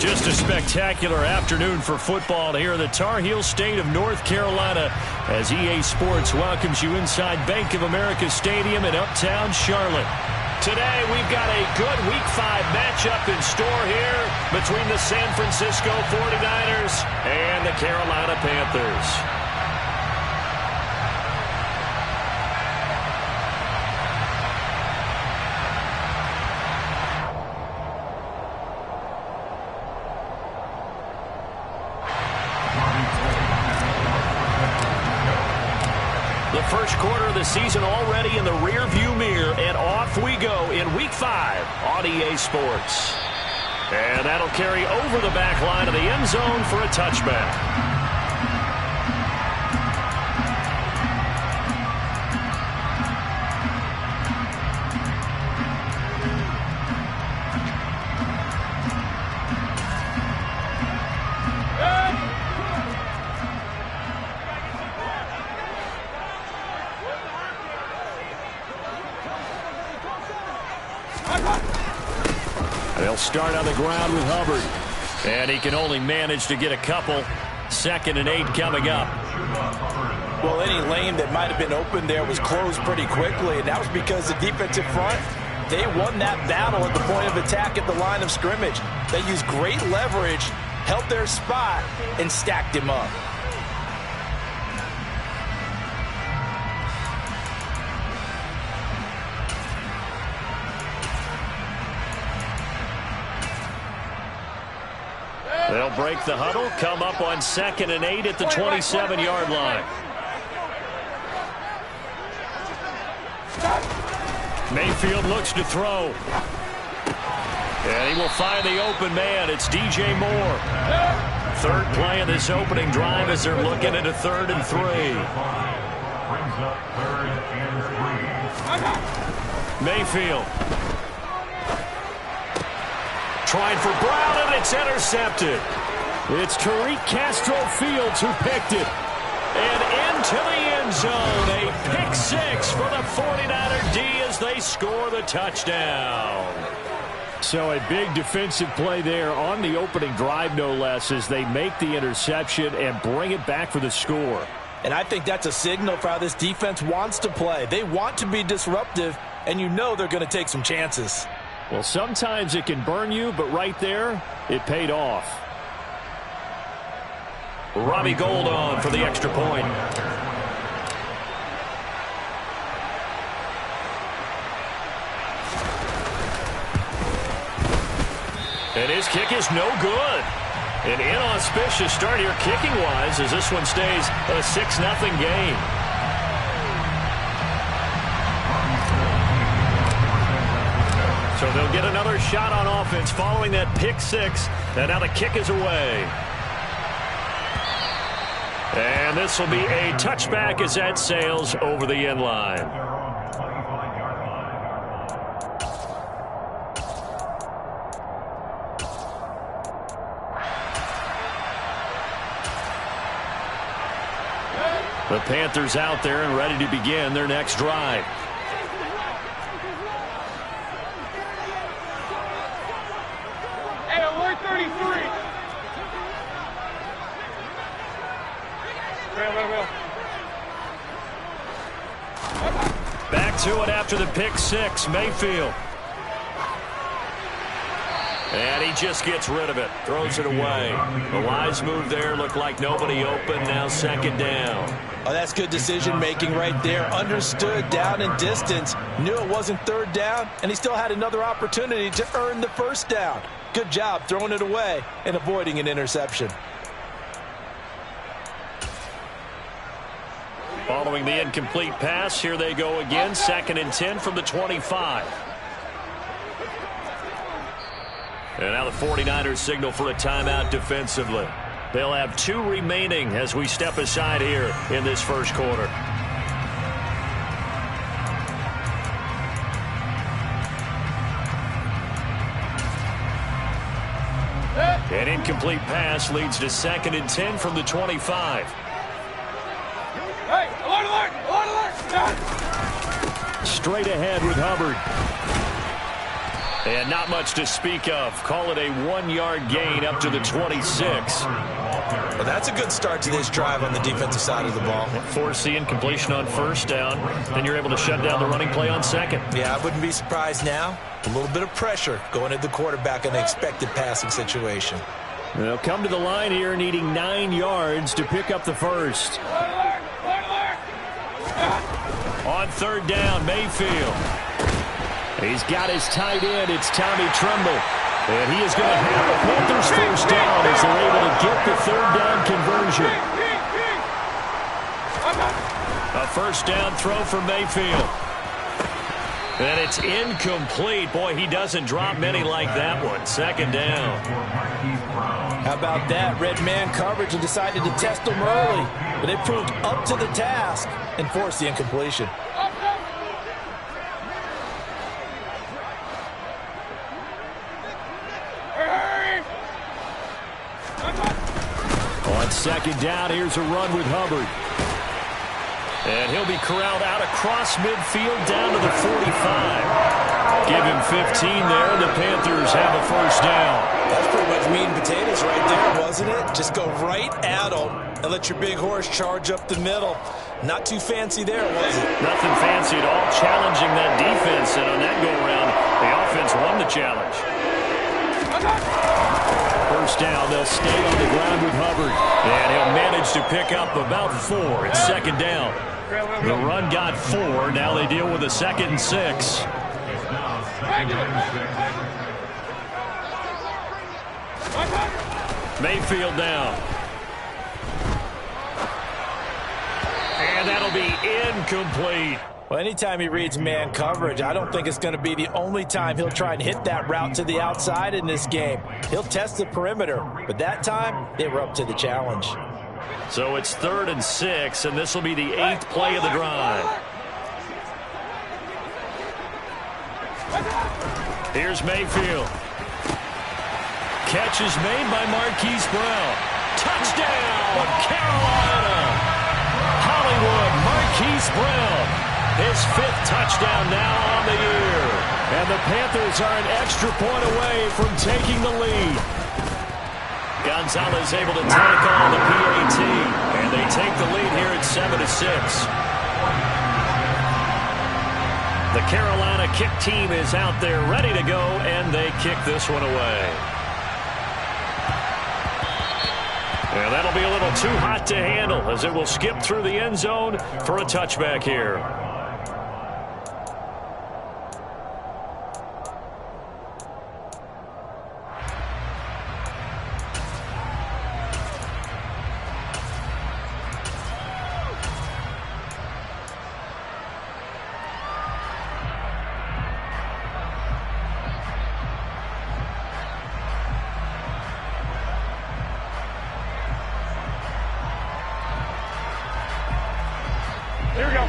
Just a spectacular afternoon for football here in the Tar Heel state of North Carolina as EA Sports welcomes you inside Bank of America Stadium in Uptown Charlotte. Today we've got a good Week 5 matchup in store here between the San Francisco 49ers and the Carolina Panthers. First quarter of the season already in the rear-view mirror, and off we go in Week 5 on EA Sports. And that'll carry over the back line of the end zone for a touchback. They'll start on the ground with Hubbard. And he can only manage to get a couple. 2nd and 8 coming up. Well, any lane that might have been open there was closed pretty quickly, and that was because the defensive front, they won that battle at the point of attack at the line of scrimmage. They used great leverage, held their spot, and stacked him up. They'll break the huddle, come up on 2nd and 8 at the 27-yard line. Mayfield looks to throw. And he will find the open man. It's DJ Moore. Third play of this opening drive as they're looking at a 3rd and 3. Mayfield. Trying for Brown, and it's intercepted. It's Tariq Castro-Fields who picked it. And into the end zone, a pick 6 for the 49er D as they score the touchdown. So a big defensive play there on the opening drive, no less, as they make the interception and bring it back for the score. And I think that's a signal for how this defense wants to play. They want to be disruptive, and you know they're going to take some chances. Well, sometimes it can burn you, but right there, it paid off. Robbie Gould on for the extra point. And his kick is no good. An inauspicious start here kicking-wise as this one stays a 6-0 game. So they'll get another shot on offense following that pick 6. And now the kick is away. And this will be a touchback as that sails over the end line. The Panthers out there and ready to begin their next drive. Back to it after the pick 6, Mayfield. And he just gets rid of it, throws it away. The wise move there, looked like nobody open, now 2nd down. Oh, that's good decision-making right there. Understood down and distance, knew it wasn't 3rd down, and he still had another opportunity to earn the 1st down. Good job throwing it away and avoiding an interception. Following the incomplete pass, here they go again, 2nd and 10 from the 25. And now the 49ers signal for a timeout defensively. They'll have 2 remaining as we step aside here in this first quarter. An incomplete pass leads to 2nd and 10 from the 25. Hey, alert, alert, alert, alert! Straight ahead with Hubbard. And not much to speak of. Call it a 1-yard gain up to the 26. Well, that's a good start to this drive on the defensive side of the ball. Force the incompletion on first down. Then you're able to shut down the running play on second. Yeah, I wouldn't be surprised now. A little bit of pressure going at the quarterback in an expected passing situation. They'll come to the line here needing 9 yards to pick up the first. On third down, Mayfield. He's got his tight end. It's Tommy Tremble. And he is going to have the Panthers first down as they're able to get the third down conversion. A first down throw for Mayfield. And it's incomplete. Boy, he doesn't drop many like that one. Second down. How about that? Red man coverage and decided to test them early. But they proved up to the task and forced the incompletion. On second down, here's a run with Hubbard. And he'll be corralled out across midfield down to the 45. Give him 15 there. The Panthers have a first down. That's pretty much meat and potatoes right there, wasn't it? Just go right at them and let your big horse charge up the middle. Not too fancy there, was it? Nothing fancy at all. Challenging that defense. And on that go-around, the offense won the challenge. First down, they'll stay on the ground with Hubbard. And he'll manage to pick up about 4. It's second down. The run got 4. Now they deal with a 2nd and 6. Mayfield down. And that'll be incomplete. Well, anytime he reads man coverage, I don't think it's going to be the only time he'll try and hit that route to the outside in this game. He'll test the perimeter, but that time they were up to the challenge. So it's 3rd and 6, and this will be the 8th play of the drive. Here's Mayfield. Catch is made by Marquise Brown. Touchdown, Carolina! Hollywood, Marquise Brown. His 5th touchdown now on the year. And the Panthers are an extra point away from taking the lead. Gonzalez able to tackle on the PAT. And they take the lead here at 7-6. The Carolina kick team is out there ready to go, and they kick this one away. And that'll be a little too hot to handle as it will skip through the end zone for a touchback here.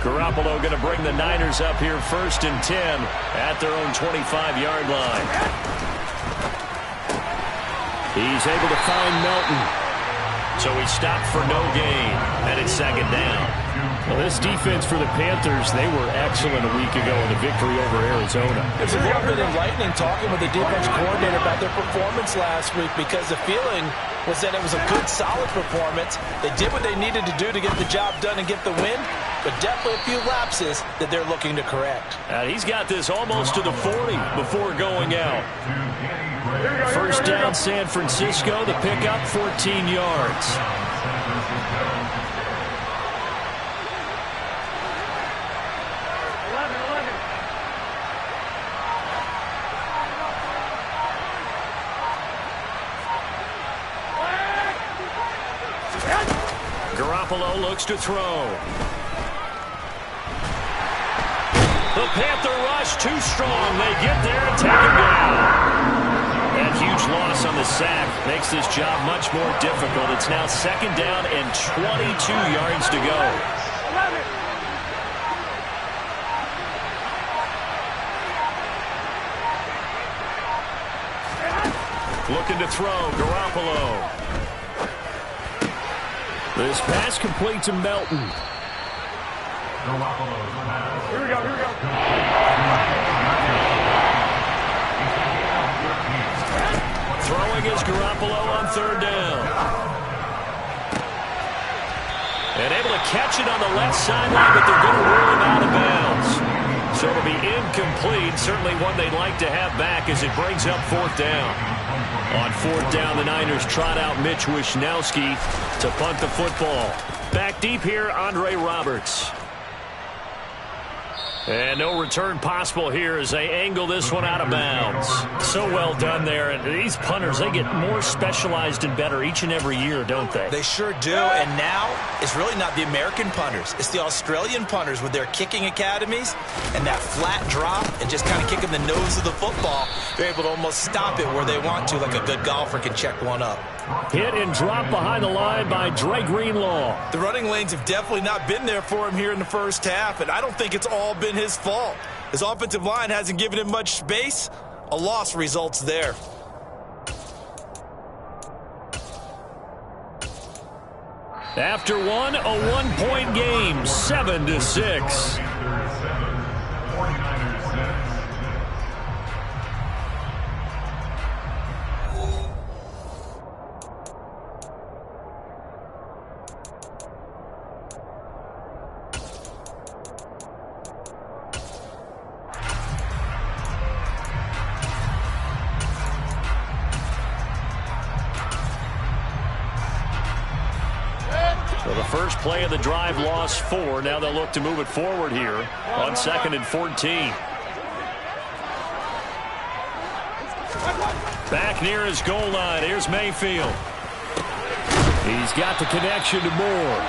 Garoppolo going to bring the Niners up here 1st and 10 at their own 25-yard line. He's able to find Melton. So he stopped for no gain, and it's 2nd down. Well, this defense for the Panthers, they were excellent a week ago in the victory over Arizona. It was a little bit enlightening talking with the defense coordinator about their performance last week because the feeling was that it was a good, solid performance. They did what they needed to do to get the job done and get the win, but definitely a few lapses that they're looking to correct. And he's got this almost to the 40 before going out. First down, San Francisco. The pickup, 14 yards. Garoppolo looks to throw. The Panther rush too strong. They get there and take him down. That huge loss on the sack makes this job much more difficult. It's now 2nd down and 22 yards to go. Looking to throw, Garoppolo. This pass complete to Melton. Here we go, here we go. Throwing is Garoppolo on third down. And able to catch it on the left sideline, but they're going to rule him out of bounds. So it'll be incomplete. Certainly one they'd like to have back as it brings up fourth down. On fourth down, the Niners trot out Mitch Wishnowsky to punt the football. Back deep here, Andre Roberts. And no return possible here as they angle this one out of bounds. So well done there. And these punters, they get more specialized and better each and every year, don't they? They sure do. And now it's really not the American punters. It's the Australian punters with their kicking academies and that flat drop and just kind of kicking the nose of the football. They're able to almost stop it where they want to, like a good golfer can check one up. Hit and drop behind the line by Dre Greenlaw. The running lanes have definitely not been there for him here in the first half, and I don't think it's all been his fault. His offensive line hasn't given him much space. A loss results there. After one, a one-point game, 7-6. First play of the drive, lost 4. Now they'll look to move it forward here on 2nd and 14. Back near his goal line. Here's Mayfield. He's got the connection to Moore.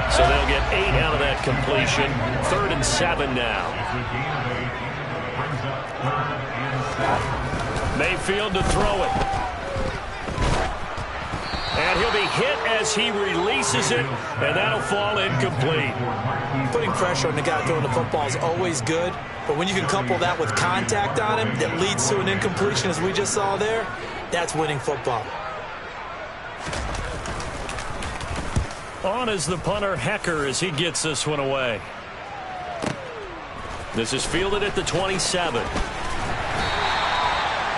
So they'll get 8 out of that completion. 3rd and 7 now. Mayfield to throw it. And he'll be hit as he releases it, and that'll fall incomplete. Putting pressure on the guy throwing the football is always good, but when you can couple that with contact on him that leads to an incompletion, as we just saw there, that's winning football. On is the punter, Hecker, as he gets this one away. This is fielded at the 27.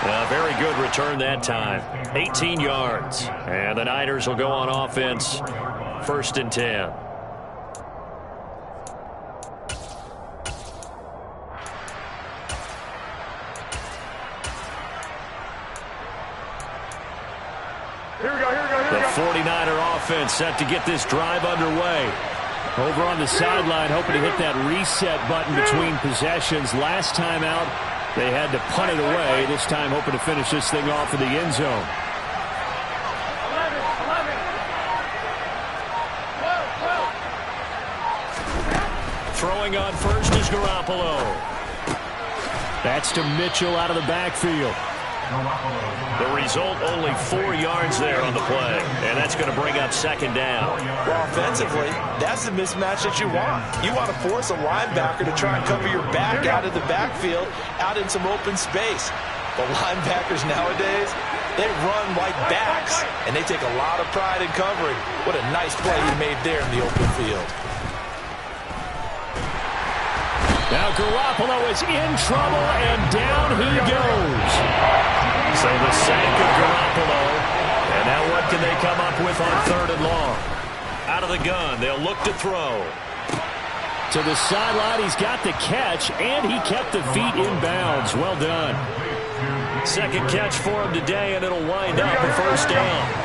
A very good return that time. 18 yards. And the Niners will go on offense. 1st and 10. The 49er offense set to get this drive underway. Over on the sideline, hoping to hit that reset button between possessions. Last time out, they had to punt it away. This time hoping to finish this thing off in the end zone. Throwing on first is Garoppolo. That's to Mitchell out of the backfield. The result, only 4 yards there on the play. And that's going to bring up 2nd down. Well, offensively, that's the mismatch that you want. You want to force a linebacker to try and cover your back out of the backfield, out in some open space. But linebackers nowadays, they run like backs, and they take a lot of pride in covering. What a nice play he made there in the open field. Now Garoppolo is in trouble, and down he goes. So the sack of Garoppolo. And now what can they come up with on 3rd and long? Out of the gun, they'll look to throw. To the sideline, he's got the catch, and he kept the feet in bounds. Well done. 2nd catch for him today, and it'll wind up a 1st down.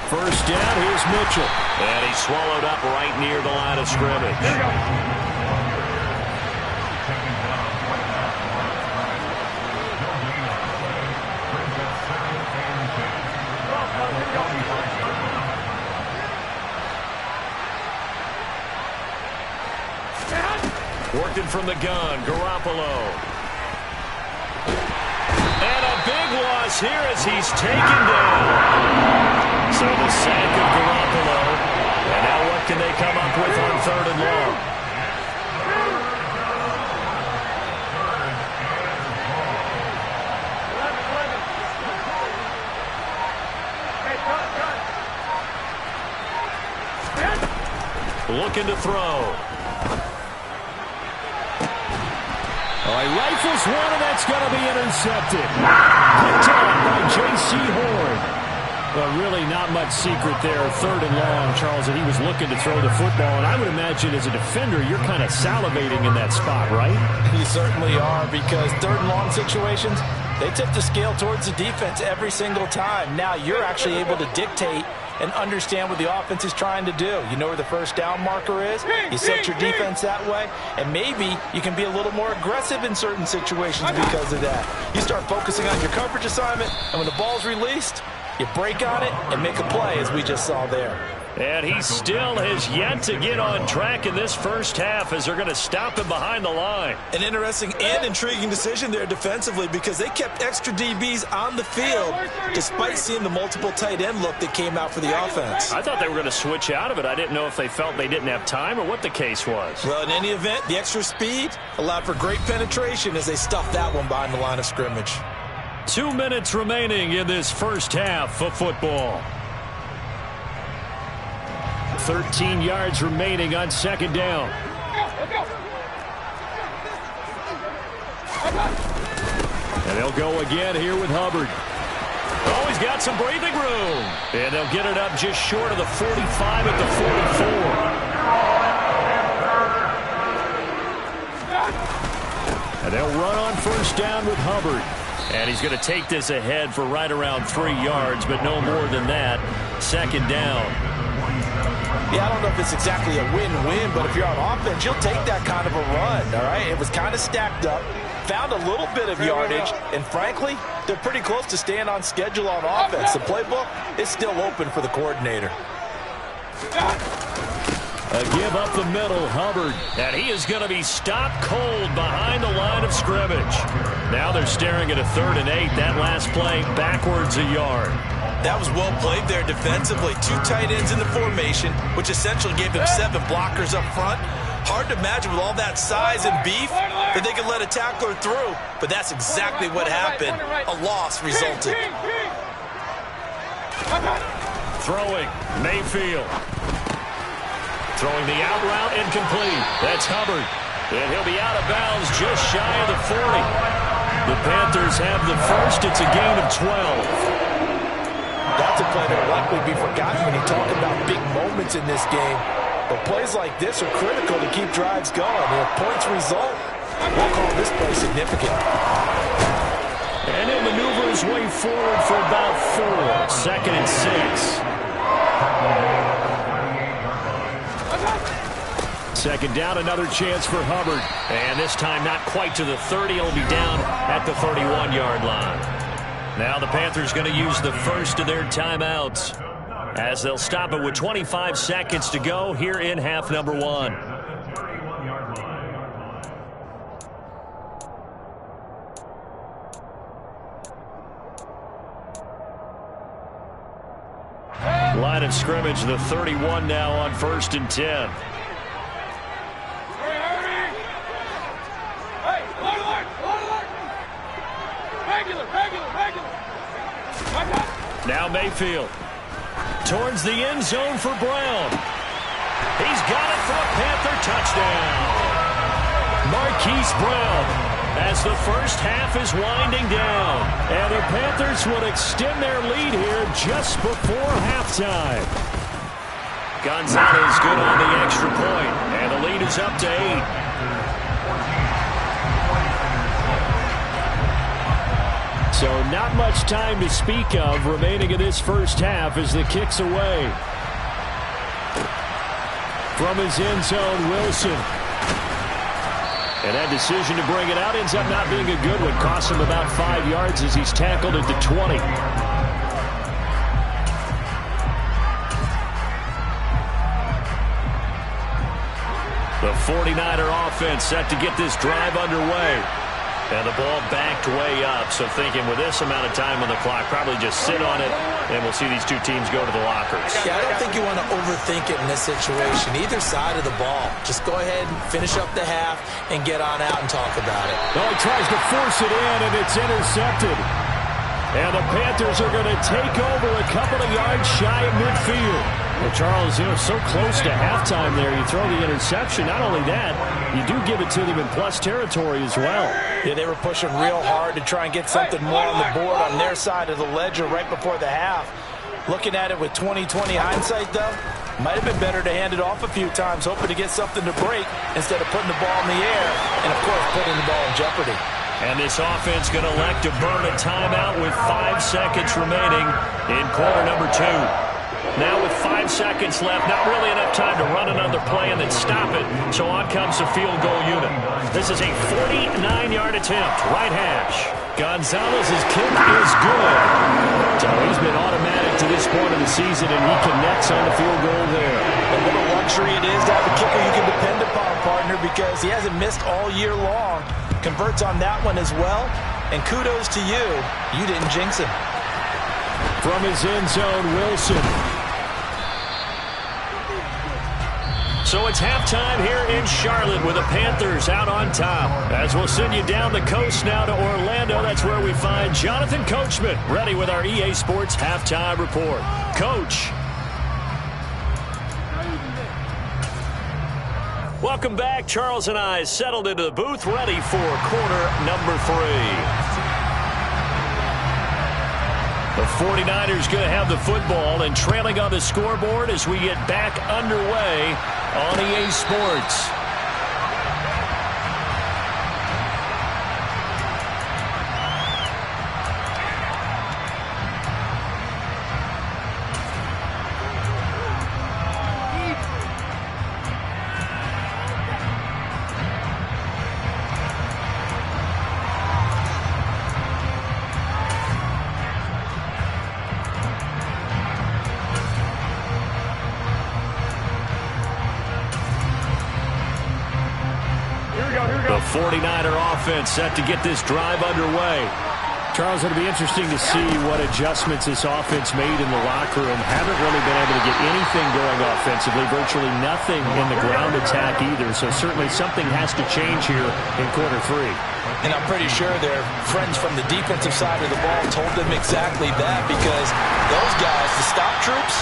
First down, here's Mitchell. And he's swallowed up right near the line of scrimmage. Working from the gun, Garoppolo. And a big loss here as he's taken down. So the sack of Garoppolo. And now what can they come up with on 3rd and long? looking to throw. All right, rifles one, and that's going to be intercepted. Picked up by J.C. Horn. Well, really not much secret there. 3rd and long, Charles, that he was looking to throw the football. And I would imagine as a defender, you're kind of salivating in that spot, right? You certainly are, because 3rd and long situations, they tip the scale towards the defense every single time. Now you're actually able to dictate and understand what the offense is trying to do. You know where the first down marker is. You set your defense that way, and maybe you can be a little more aggressive in certain situations because of that. You start focusing on your coverage assignment, and when the ball's released, you break on it and make a play, as we just saw there. And he still has yet to get on track in this first half as they're going to stop him behind the line. An interesting and intriguing decision there defensively, because they kept extra DBs on the field despite seeing the multiple tight end look that came out for the offense. I thought they were going to switch out of it. I didn't know if they felt they didn't have time or what the case was. Well, in any event, the extra speed allowed for great penetration as they stuffed that one behind the line of scrimmage. 2 minutes remaining in this first half of football. 13 yards remaining on 2nd down. And they'll go again here with Hubbard. Oh, he's got some breathing room. And they'll get it up just short of the 45 at the 44. And they'll run on 1st down with Hubbard. And he's going to take this ahead for right around 3 yards, but no more than that. 2nd down. Yeah, I don't know if it's exactly a win-win, but if you're on offense, you'll take that kind of a run, all right? It was kind of stacked up, found a little bit of yardage, and frankly, they're pretty close to staying on schedule on offense. The playbook is still open for the coordinator. A give up the middle, Hubbard. And he is going to be stopped cold behind the line of scrimmage. Now they're staring at a 3rd and 8. That last play backwards a yard. That was well played there defensively. 2 tight ends in the formation, which essentially gave them 7 blockers up front. Hard to imagine with all that size and beef that they could let a tackler through, but that's exactly what happened. A loss resulted. Throwing, Mayfield. Throwing the out route, incomplete. That's Hubbard. And he'll be out of bounds just shy of the 40. The Panthers have the first. It's a gain of 12. That's a play that will likely be forgotten when you talk about big moments in this game. But plays like this are critical to keep drives going. And if points result, we'll call this play significant. And he'll maneuver his way forward for about 4. 2nd and 6. 2nd down, another chance for Hubbard. And this time not quite to the 30. He'll be down at the 31-yard line. Now the Panthers going to use the first of their timeouts as they'll stop it with 25 seconds to go here in half number 1. Line of scrimmage, the 31 now on 1st and 10. Now Mayfield towards the end zone for Brown. He's got it for a Panther touchdown. Marquise Brown as the first half is winding down. And the Panthers will extend their lead here just before halftime. Gonzalez good on the extra point, and the lead is up to 8. So not much time to speak of remaining in this first half as the kick's away. From his end zone, Wilson. And that decision to bring it out ends up not being a good one. Costs him about 5 yards as he's tackled at the 20. The 49er offense set to get this drive underway. And the ball backed way up, so thinking with this amount of time on the clock, probably just sit on it, and we'll see these two teams go to the lockers. Yeah, I don't think you want to overthink it in this situation. Either side of the ball. Just go ahead and finish up the half and get on out and talk about it. Oh, he tries to force it in, and it's intercepted. And the Panthers are going to take over a couple of yards shy of midfield. Well, Charles, so close to halftime there. You throw the interception. Not only that, you do give it to them in plus territory as well. Yeah, they were pushing real hard to try and get something more on the board on their side of the ledger right before the half. Looking at it with 20/20 hindsight, though, might have been better to hand it off a few times, hoping to get something to break instead of putting the ball in the air and, of course, putting the ball in jeopardy. And this offense going to elect to burn a timeout with 5 seconds remaining in quarter number 2. Now with 5 seconds left, not really enough time to run another play and then stop it. So on comes the field goal unit. This is a 49-yard attempt, right hash. Gonzalez's kick is good. So he's been automatic to this point of the season, and he connects on the field goal there. And what a luxury it is to have a kicker you can depend upon, partner, because he hasn't missed all year long. Converts on that one as well. And kudos to you. You didn't jinx him. From his end zone, Wilson. So it's halftime here in Charlotte with the Panthers out on top. As we'll send you down the coast now to Orlando, that's where we find Jonathan Coachman ready with our EA Sports halftime report. Coach. Welcome back. Charles and I settled into the booth ready for quarter number 3. The 49ers going to have the football and trailing on the scoreboard as we get back underway on EA Sports. The 49er offense set to get this drive underway. Charles, it'll be interesting to see what adjustments this offense made in the locker room. Haven't really been able to get anything going offensively, virtually nothing in the ground attack either. So certainly something has to change here in quarter 3. And I'm pretty sure their friends from the defensive side of the ball told them exactly that, because those guys, the stop troops,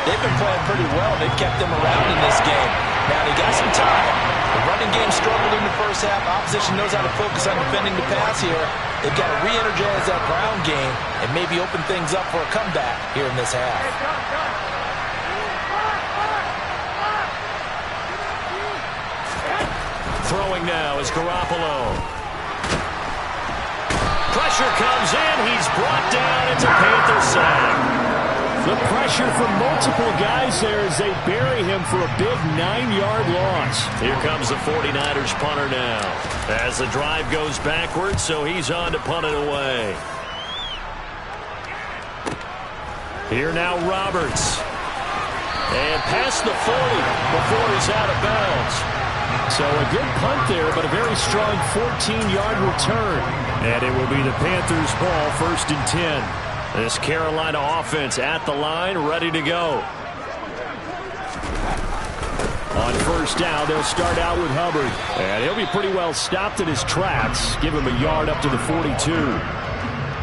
they've been playing pretty well. They've kept them around in this game. Now they got some time. The running game struggled in the first half. Opposition knows how to focus on defending the pass here. They've got to re-energize that ground game and maybe open things up for a comeback here in this half. Throwing now is Garoppolo. Pressure comes in. He's brought down. It's a Panther sack. The pressure from multiple guys there as they bury him for a big 9-yard loss. Here comes the 49ers punter now. As the drive goes backwards, so he's on to punt it away. Here now Roberts. And past the 40 before he's out of bounds. So a good punt there, but a very strong 14-yard return. And it will be the Panthers' ball, 1st and 10. This Carolina offense at the line, ready to go. On 1st down, they'll start out with Hubbard. And he'll be pretty well stopped in his tracks. Give him a yard up to the 42.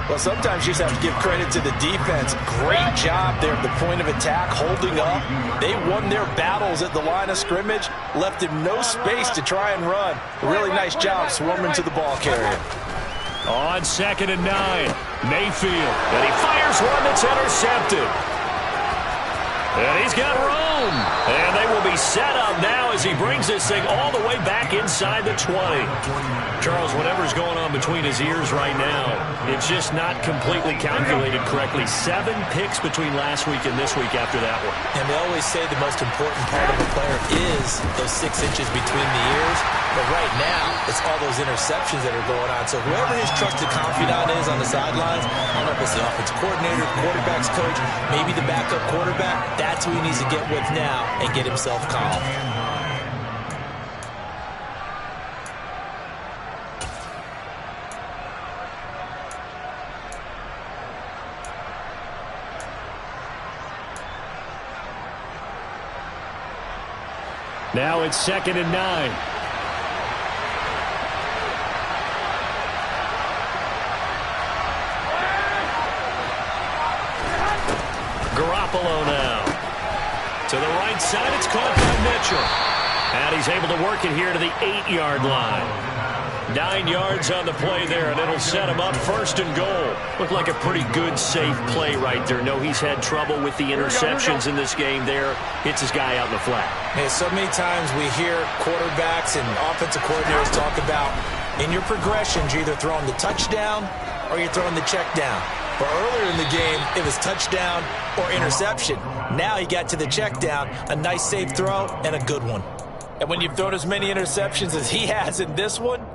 Well, sometimes you just have to give credit to the defense. Great job there at the point of attack, holding up. They won their battles at the line of scrimmage, left him no space to try and run. A really nice job swarming to the ball carrier. On 2nd and 9, Mayfield. And he fires one that's intercepted. And he's got room. And they will be set up now as he brings this thing all the way back inside the 20. Charles, whatever's going on between his ears right now, it's just not completely calculated correctly. 7 picks between last week and this week after that one. And they always say the most important part of a player is those 6 inches between the ears. But right now, it's all those interceptions that are going on. So whoever his trusted confidant is on the sidelines, I don't know if it's the offensive coordinator, quarterback's coach, maybe the backup quarterback, that's who he needs to get with now and get himself calm. Now it's 2nd and 9. Garoppolo now. To the right side, it's caught by Mitchell. And he's able to work it here to the 8-yard line. 9 yards on the play there, and it'll set him up 1st and goal. Looked like a pretty good, safe play right there. No, he's had trouble with the interceptions in this game there. Hits his guy out in the flat. Man, so many times we hear quarterbacks and offensive coordinators talk about in your progressions, you're either throwing the touchdown or you're throwing the check down. But earlier in the game, it was touchdown or interception. Now he got to the check down, a nice safe throw, and a good one. And when you've thrown as many interceptions as he has in this one,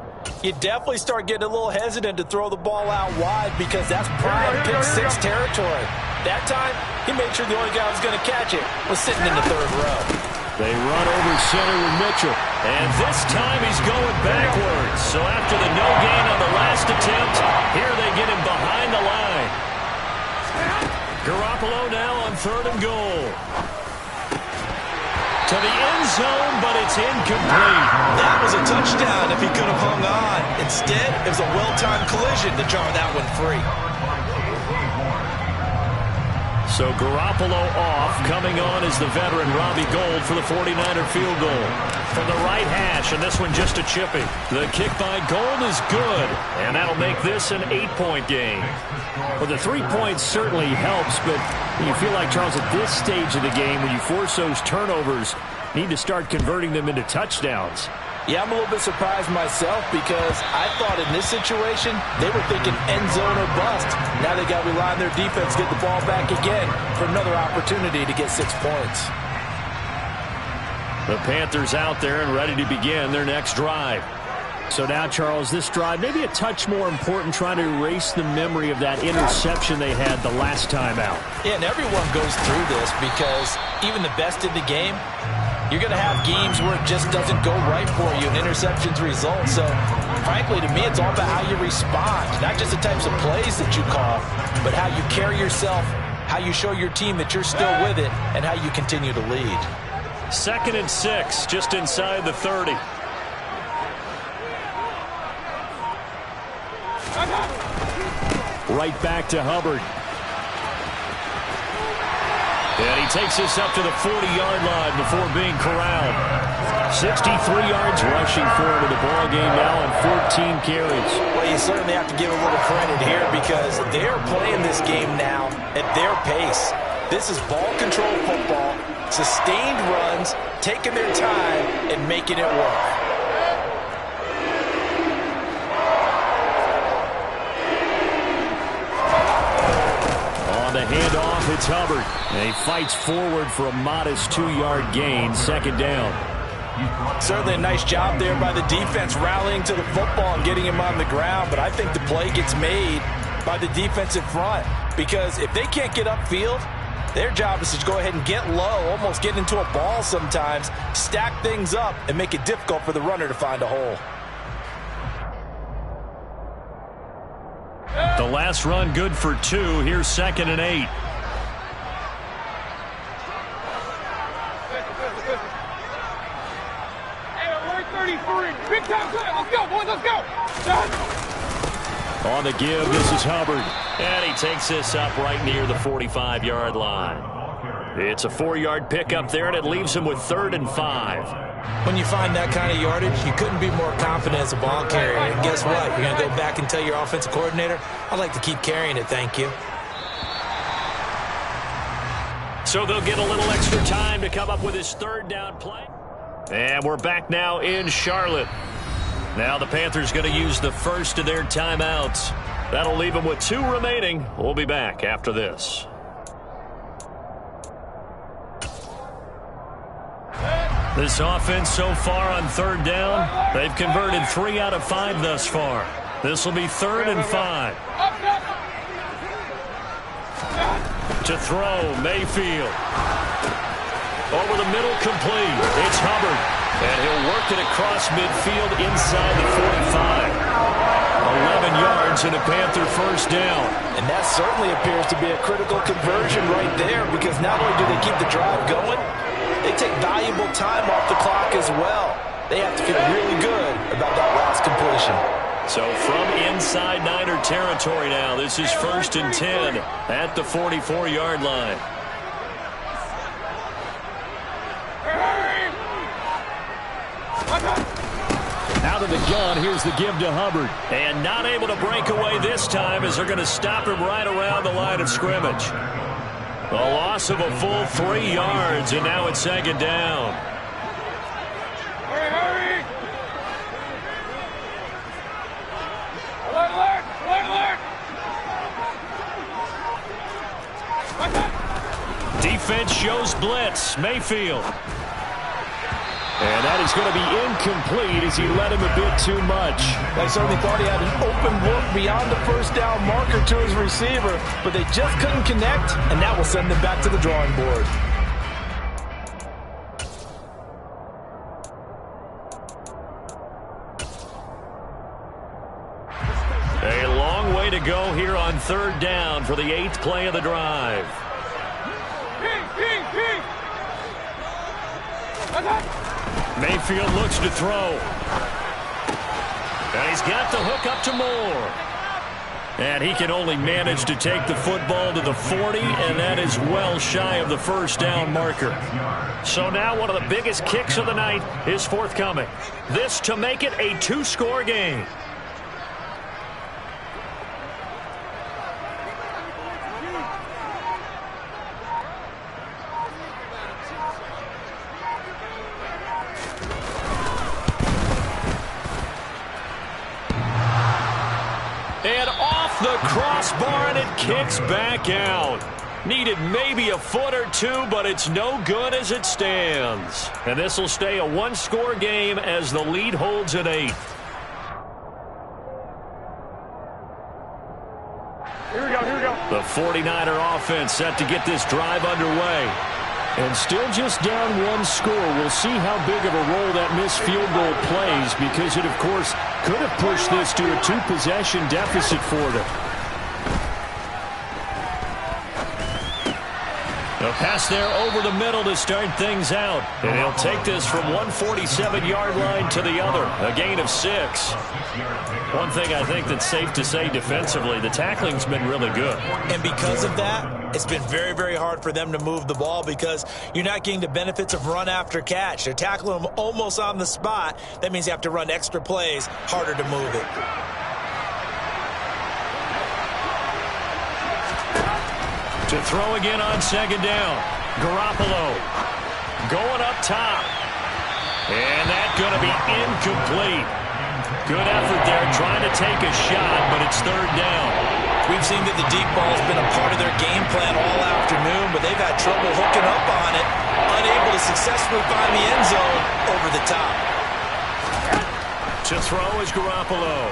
you definitely start getting a little hesitant to throw the ball out wide because that's prime pick-6 territory. That time, he made sure the only guy who was going to catch it was sitting in the 3rd row. They run over center with Mitchell. And this time he's going backwards. So after the no gain on the last attempt, here they get him behind the line. Garoppolo now on 3rd and goal. To the end zone, but it's incomplete. That was a touchdown if he could have hung on. Instead, it was a well-timed collision to jar that one free. So Garoppolo off. Coming on is the veteran Robbie Gould for the 49er field goal. From the right hash, and this one just a chipping. The kick by Gould is good, and that'll make this an 8-point game. Well, the 3 points certainly helps, but you feel like, Charles, at this stage of the game, when you force those turnovers, need to start converting them into touchdowns. Yeah, I'm a little bit surprised myself because I thought in this situation they were thinking end zone or bust. Now they got to rely on their defense to get the ball back again for another opportunity to get 6 points. The Panthers out there and ready to begin their next drive. So now, Charles, this drive maybe a touch more important, trying to erase the memory of that interception they had the last time out. Yeah, and everyone goes through this because even the best in the game, you're going to have games where it just doesn't go right for you and interceptions result. So, frankly, to me, it's all about how you respond. Not just the types of plays that you call, but how you carry yourself, how you show your team that you're still with it, and how you continue to lead. 2nd and 6, just inside the 30. Right back to Hubbard. And he takes this up to the 40-yard line before being corralled. 63 yards rushing for him in the ball game now on 14 carries. Well, you certainly have to give a little credit here because they're playing this game now at their pace. This is ball control football, sustained runs, taking their time and making it work. On the handoff, it's Hubbard. And he fights forward for a modest 2-yard gain, 2nd down. Certainly a nice job there by the defense rallying to the football and getting him on the ground, but I think the play gets made by the defensive front because if they can't get upfield, their job is to go ahead and get low, almost get into a ball sometimes, stack things up, and make it difficult for the runner to find a hole. The last run good for 2. Here's 2nd and 8. Hey, 33. Big time play. Let's go, boys. Let's go. Done. On the give, this is Hubbard. And he takes this up right near the 45-yard line. It's a 4-yard pickup there, and it leaves him with 3rd and 5. When you find that kind of yardage, you couldn't be more confident as a ball carrier. And guess what? You're going to go back and tell your offensive coordinator, I'd like to keep carrying it, thank you. So they'll get a little extra time to come up with his 3rd down play. And we're back now in Charlotte. Now the Panthers going to use the first of their timeouts. That'll leave them with 2 remaining. We'll be back after this. This offense so far on 3rd down, they've converted 3 out of 5 thus far. This will be 3rd and 5. To throw, Mayfield. Over the middle, complete. It's Hubbard. And he'll work it across midfield inside the 45. 11 yards and a Panther 1st down. And that certainly appears to be a critical conversion right there because not only do they keep the drive going, they take valuable time off the clock as well. They have to feel really good about that last completion. So from inside Niner territory now, this is 1st and 10 at the 44-yard line. out of the gun. Here's the give to Hubbard. And not able to break away this time as they're going to stop him right around the line of scrimmage. A loss of a full 3 yards, and now it's second down. Hurry, hurry! Alert, alert! Alert, alert! Defense shows blitz. Mayfield. And that is going to be incomplete as he led him a bit too much. They certainly thought he had an open look beyond the first down marker to his receiver, but they just couldn't connect, and that will send them back to the drawing board. A long way to go here on third down for the 8th play of the drive. Mayfield looks to throw. And he's got the hook up to Moore. And he can only manage to take the football to the 40, and that is well shy of the first down marker. So now one of the biggest kicks of the night is forthcoming. This to make it a 2-score game. And off the crossbar, and it kicks back out. Needed maybe a foot or two, but it's no good as it stands. And this will stay a 1-score game as the lead holds at 8. Here we go, here we go. The 49er offense set to get this drive underway. And still just down 1 score. We'll see how big of a role that missed field goal plays, because it, of course, could have pushed this to a 2-possession deficit for them. A pass there over the middle to start things out. And he'll take this from 147-yard line to the other. A gain of 6. One thing I think that's safe to say defensively, the tackling's been really good. And because of that, it's been very, very hard for them to move the ball because you're not getting the benefits of run after catch. They're tackling them almost on the spot. That means you have to run extra plays, harder to move it. To throw again on second down. Garoppolo going up top. And that's going to be incomplete. Good effort there trying to take a shot, but it's third down. We've seen that the deep ball's been a part of their game plan all afternoon, but they've had trouble hooking up on it, unable to successfully find the end zone over the top. To throw is Garoppolo.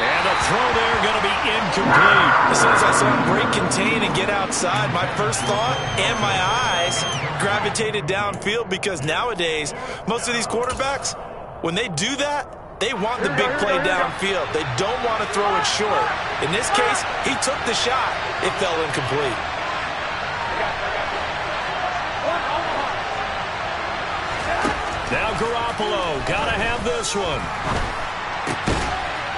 And a throw there going to be incomplete. As soon as I saw him break contain and get outside, my first thought and my eyes gravitated downfield, because nowadays, most of these quarterbacks, when they do that, they want the big play downfield. They don't want to throw it short. In this case, he took the shot. It fell incomplete. Now Garoppolo, got to have this one.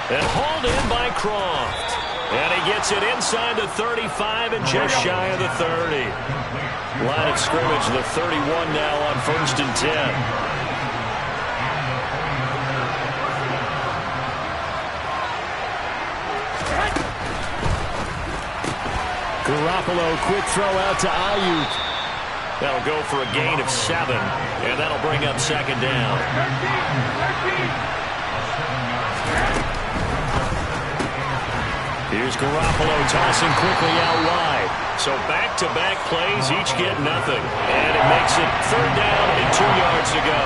And hauled in by Croft. And he gets it inside the 35 and just shy of the 30. Line of scrimmage, the 31 now on 1st and 10. Garoppolo, quick throw out to Ayuk. That'll go for a gain of 7, and that'll bring up second down. 13. Here's Garoppolo tossing quickly out wide. So back-to-back plays, each get nothing. And it makes it third down and 2 yards to go.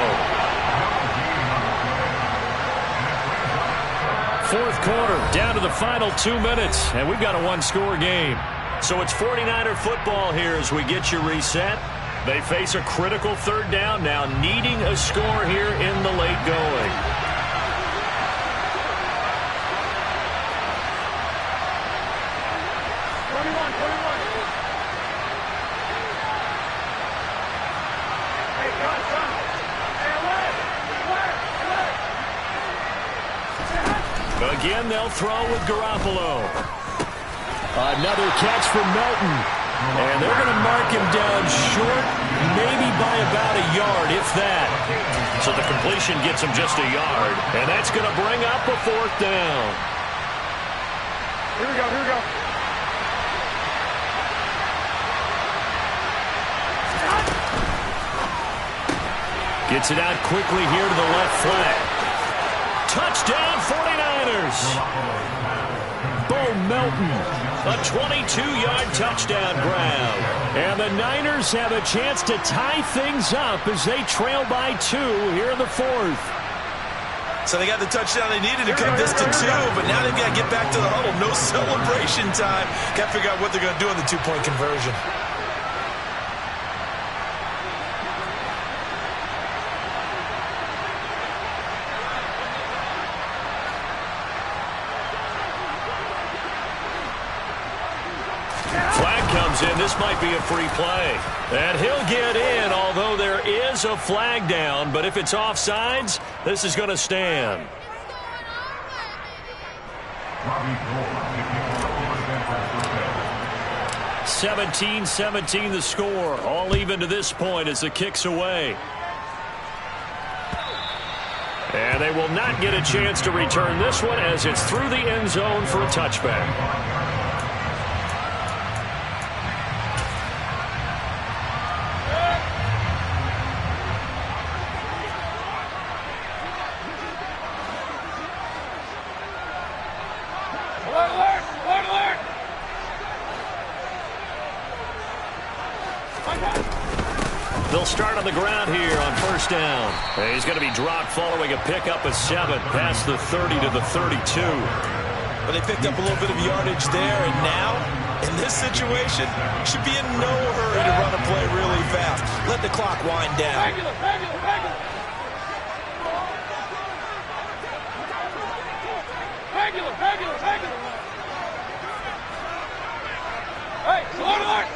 Fourth quarter, down to the final 2 minutes, and we've got a 1-score game. So it's 49er football here as we get you reset. They face a critical third down now, needing a score here in the late going. Again, they'll throw with Garoppolo. Another catch from Melton. And they're going to mark him down short maybe by about a yard, if that. So the completion gets him just a yard, and that's going to bring up a 4th down. Here we go, here we go. Gets it out quickly here to the left flat. Touchdown 49ers. Bo Melton, a 22-yard touchdown grab. And the Niners have a chance to tie things up as they trail by 2 here in the 4th. So they got the touchdown they needed to cut this to 2, but now they've got to get back to the huddle. No celebration time. Got to figure out what they're going to do on the 2-point conversion. In. This might be a free play. And he'll get in, although there is a flag down. But if it's offsides, this is going to stand. 17-17 the score. All even to this point as the kick's away. And they will not get a chance to return this one as it's through the end zone for a touchback. They'll start on the ground here on 1st down. And he's going to be dropped following a pickup of 7 past the 30 to the 32. But they picked up a little bit of yardage there, and now, in this situation, should be in no hurry to run a play really fast. Let the clock wind down. Regular. Hey, slow alert.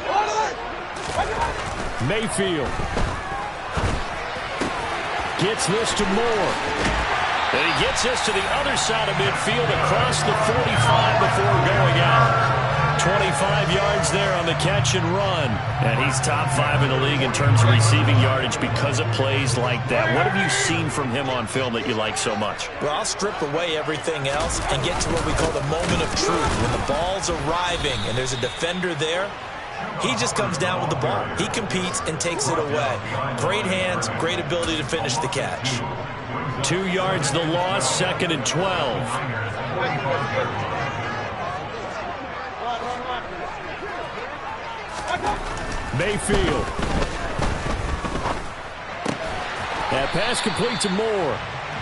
Mayfield gets this to Moore. And he gets this to the other side of midfield across the 45 before going out. 25 yards there on the catch and run. And he's top 5 in the league in terms of receiving yardage because of plays like that. What have you seen from him on film that you like so much? Well, I'll strip away everything else and get to what we call the moment of truth. When the ball's arriving and there's a defender there, he just comes down with the ball. He competes and takes it away. Great hands, great ability to finish the catch. 2 yards the loss, 2nd and 12. Mayfield. That pass complete to Moore.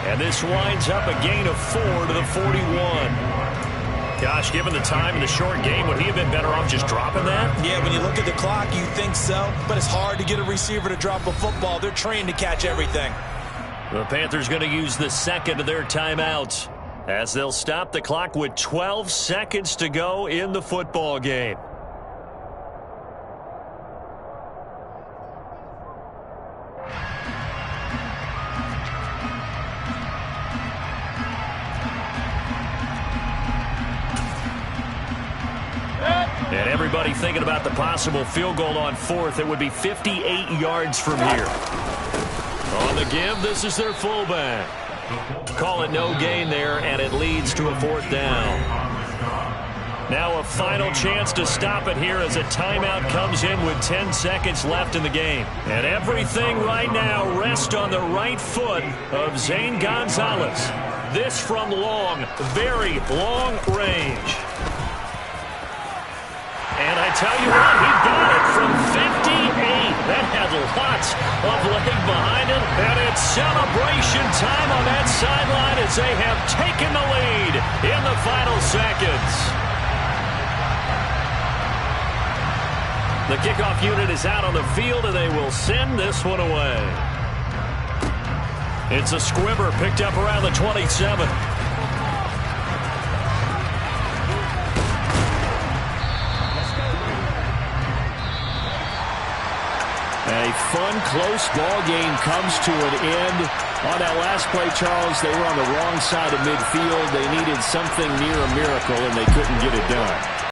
And this winds up a gain of 4 to the 41. Gosh, given the time in the short game, would he have been better off just dropping that? Yeah, when you look at the clock, you think so. But it's hard to get a receiver to drop a football. They're trained to catch everything. The Panthers going to use the 2nd of their timeouts as they'll stop the clock with 12 seconds to go in the football game. And everybody thinking about the possible field goal on 4th. It would be 58 yards from here. On the give, this is their fullback. Call it no gain there, and it leads to a 4th down. Now a final chance to stop it here as a timeout comes in with 10 seconds left in the game. And everything right now rests on the right foot of Zane Gonzalez. This from long, very long range. And I tell you what, he got it from 58. That had lots of leg behind it. And it's celebration time on that sideline as they have taken the lead in the final seconds. The kickoff unit is out on the field, and they will send this one away. It's a squibber picked up around the 27. A fun, close ball game comes to an end. On that last play, Charles, they were on the wrong side of midfield. They needed something near a miracle, and they couldn't get it done.